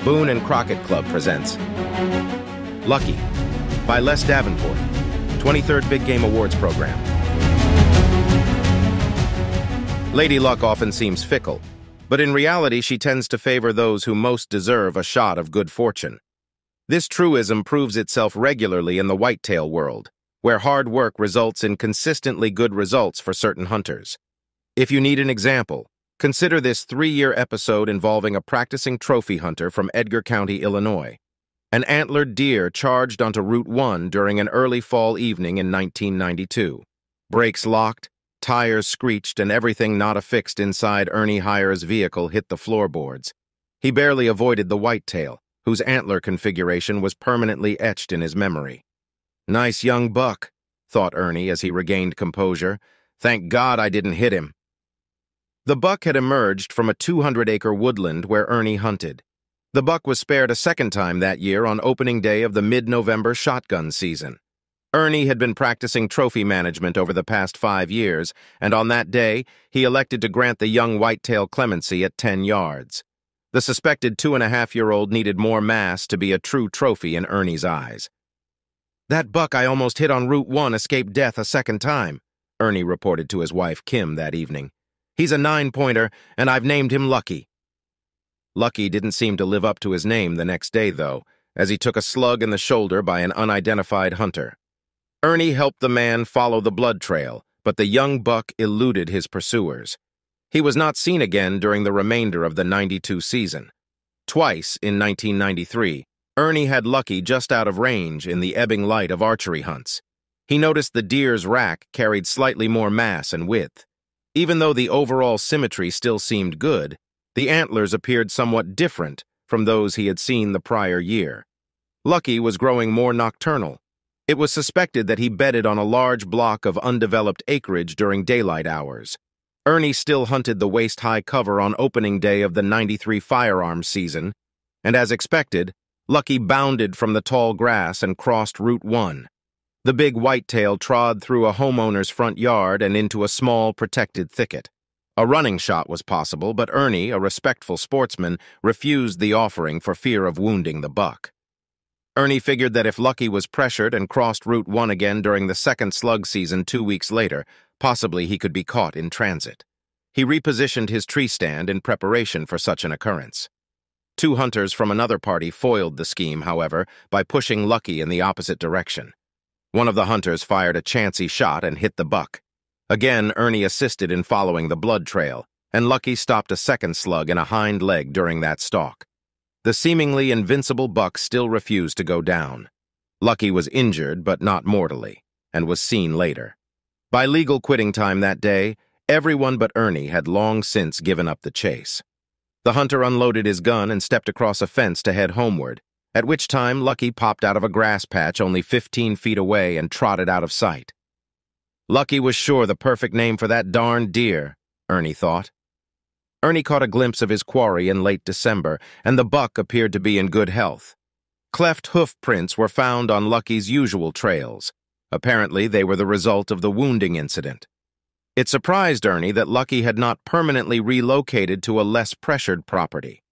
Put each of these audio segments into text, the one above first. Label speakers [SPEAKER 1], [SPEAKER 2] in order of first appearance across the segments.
[SPEAKER 1] Boone and Crockett Club presents Lucky by Les Davenport, 23rd Big Game Awards program. Lady Luck often seems fickle, but in reality she tends to favor those who most deserve a shot of good fortune. This truism proves itself regularly in the whitetail world, where hard work results in consistently good results for certain hunters. If you need an example, consider this 3-year episode involving a practicing trophy hunter from Edgar County, Illinois. An antlered deer charged onto Route 1 during an early fall evening in 1992. Brakes locked, tires screeched, and everything not affixed inside Ernie Heyer's vehicle hit the floorboards. He barely avoided the whitetail, whose antler configuration was permanently etched in his memory. "Nice young buck," thought Ernie as he regained composure. "Thank God I didn't hit him." The buck had emerged from a 200-acre woodland where Ernie hunted. The buck was spared a second time that year on opening day of the mid-November shotgun season. Ernie had been practicing trophy management over the past 5 years, and on that day, he elected to grant the young whitetail clemency at 10 yards. The suspected 2.5-year-old needed more mass to be a true trophy in Ernie's eyes. "That buck I almost hit on Route 1 escaped death a second time," Ernie reported to his wife Kim that evening. "He's a 9-pointer, and I've named him Lucky." Lucky didn't seem to live up to his name the next day, though, as he took a slug in the shoulder by an unidentified hunter. Ernie helped the man follow the blood trail, but the young buck eluded his pursuers. He was not seen again during the remainder of the '92 season. Twice, in 1993, Ernie had Lucky just out of range in the ebbing light of archery hunts. He noticed the deer's rack carried slightly more mass and width. Even though the overall symmetry still seemed good, the antlers appeared somewhat different from those he had seen the prior year. Lucky was growing more nocturnal. It was suspected that he bedded on a large block of undeveloped acreage during daylight hours. Ernie still hunted the waist-high cover on opening day of the '93 firearms season, and as expected, Lucky bounded from the tall grass and crossed Route 1. The big whitetail trod through a homeowner's front yard and into a small, protected thicket. A running shot was possible, but Ernie, a respectful sportsman, refused the offering for fear of wounding the buck. Ernie figured that if Lucky was pressured and crossed Route 1 again during the second slug season 2 weeks later, possibly he could be caught in transit. He repositioned his tree stand in preparation for such an occurrence. 2 hunters from another party foiled the scheme, however, by pushing Lucky in the opposite direction. One of the hunters fired a chancy shot and hit the buck. Again, Ernie assisted in following the blood trail, and Lucky stopped a second slug in a hind leg during that stalk. The seemingly invincible buck still refused to go down. Lucky was injured, but not mortally, and was seen later. By legal quitting time that day, everyone but Ernie had long since given up the chase. The hunter unloaded his gun and stepped across a fence to head homeward, at which time Lucky popped out of a grass patch only 15 feet away and trotted out of sight. Lucky was sure the perfect name for that darned deer, Ernie thought. Ernie caught a glimpse of his quarry in late December, and the buck appeared to be in good health. Cleft hoof prints were found on Lucky's usual trails. Apparently, they were the result of the wounding incident. It surprised Ernie that Lucky had not permanently relocated to a less pressured property.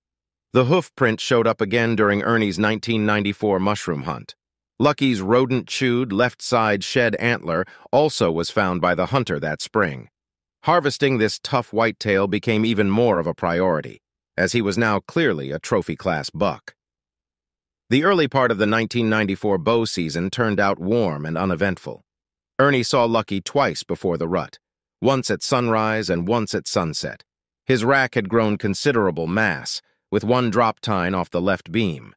[SPEAKER 1] The hoof print showed up again during Ernie's 1994 mushroom hunt. Lucky's rodent-chewed left-side shed antler also was found by the hunter that spring. Harvesting this tough whitetail became even more of a priority, as he was now clearly a trophy-class buck. The early part of the 1994 bow season turned out warm and uneventful. Ernie saw Lucky twice before the rut, once at sunrise and once at sunset. His rack had grown considerable mass, with one drop tine off the left beam.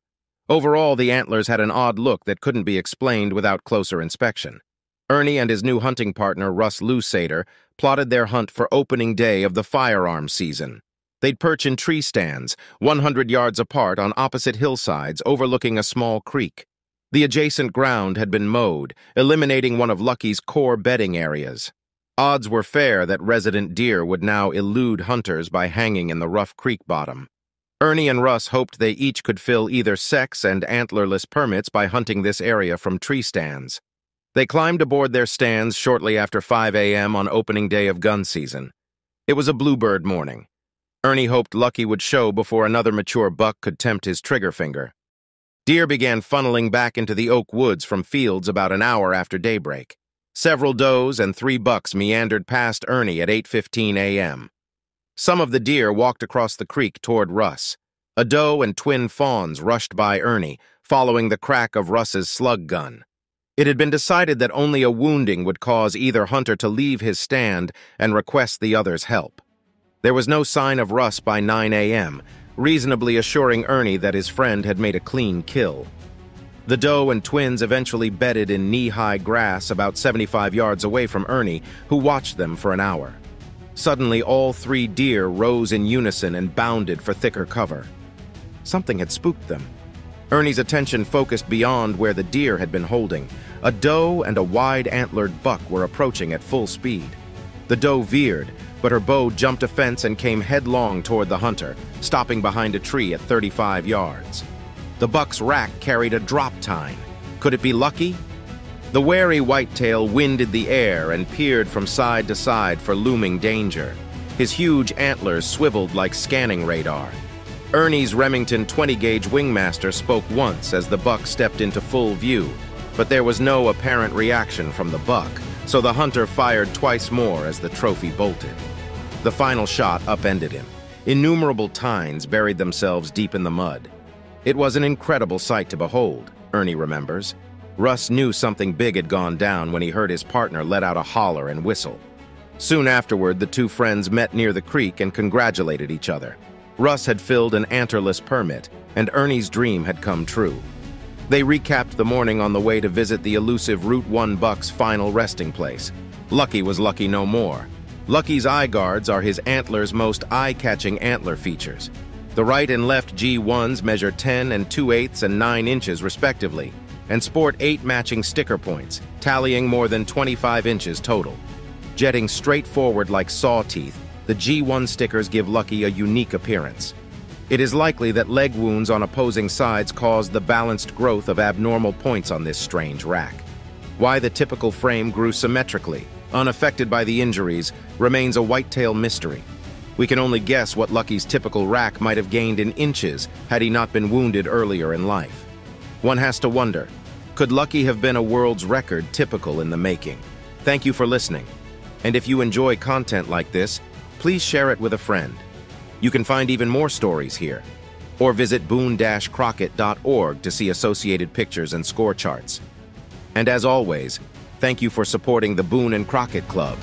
[SPEAKER 1] Overall, the antlers had an odd look that couldn't be explained without closer inspection. Ernie and his new hunting partner, Russ Lusader, plotted their hunt for opening day of the firearms season. They'd perch in tree stands, 100 yards apart on opposite hillsides overlooking a small creek. The adjacent ground had been mowed, eliminating one of Lucky's core bedding areas. Odds were fair that resident deer would now elude hunters by hanging in the rough creek bottom. Ernie and Russ hoped they each could fill either sex and antlerless permits by hunting this area from tree stands. They climbed aboard their stands shortly after 5 a.m. on opening day of gun season. It was a bluebird morning. Ernie hoped Lucky would show before another mature buck could tempt his trigger finger. Deer began funneling back into the oak woods from fields about an hour after daybreak. Several does and 3 bucks meandered past Ernie at 8:15 a.m. Some of the deer walked across the creek toward Russ. A doe and twin fawns rushed by Ernie, following the crack of Russ's slug gun. It had been decided that only a wounding would cause either hunter to leave his stand and request the other's help. There was no sign of Russ by 9 a.m., reasonably assuring Ernie that his friend had made a clean kill. The doe and twins eventually bedded in knee-high grass about 75 yards away from Ernie, who watched them for an hour. Suddenly, all 3 deer rose in unison and bounded for thicker cover. Something had spooked them. Ernie's attention focused beyond where the deer had been holding. A doe and a wide-antlered buck were approaching at full speed. The doe veered, but her bow jumped a fence and came headlong toward the hunter, stopping behind a tree at 35 yards. The buck's rack carried a drop tine. Could it be Lucky? The wary whitetail winded the air and peered from side to side for looming danger. His huge antlers swiveled like scanning radar. Ernie's Remington 20-gauge wingmaster spoke once as the buck stepped into full view, but there was no apparent reaction from the buck, so the hunter fired twice more as the trophy bolted. The final shot upended him. Innumerable tines buried themselves deep in the mud. It was an incredible sight to behold, Ernie remembers. Russ knew something big had gone down when he heard his partner let out a holler and whistle. Soon afterward, the 2 friends met near the creek and congratulated each other. Russ had filled an antlerless permit, and Ernie's dream had come true. They recapped the morning on the way to visit the elusive Route 1 buck's final resting place. Lucky was lucky no more. Lucky's eye guards are his antler's most eye-catching antler features. The right and left G1s measure 10 and 2/8 and 9 inches respectively, and sport 8 matching sticker points, tallying more than 25 inches total. Jetting straight forward like saw teeth, the G1 stickers give Lucky a unique appearance. It is likely that leg wounds on opposing sides caused the balanced growth of abnormal points on this strange rack. Why the typical frame grew symmetrically, unaffected by the injuries, remains a whitetail mystery. We can only guess what Lucky's typical rack might have gained in inches had he not been wounded earlier in life. One has to wonder, could Lucky have been a world's record typical in the making? Thank you for listening. And if you enjoy content like this, please share it with a friend. You can find even more stories here, or visit boone-crockett.org to see associated pictures and score charts. And as always, thank you for supporting the Boone and Crockett Club.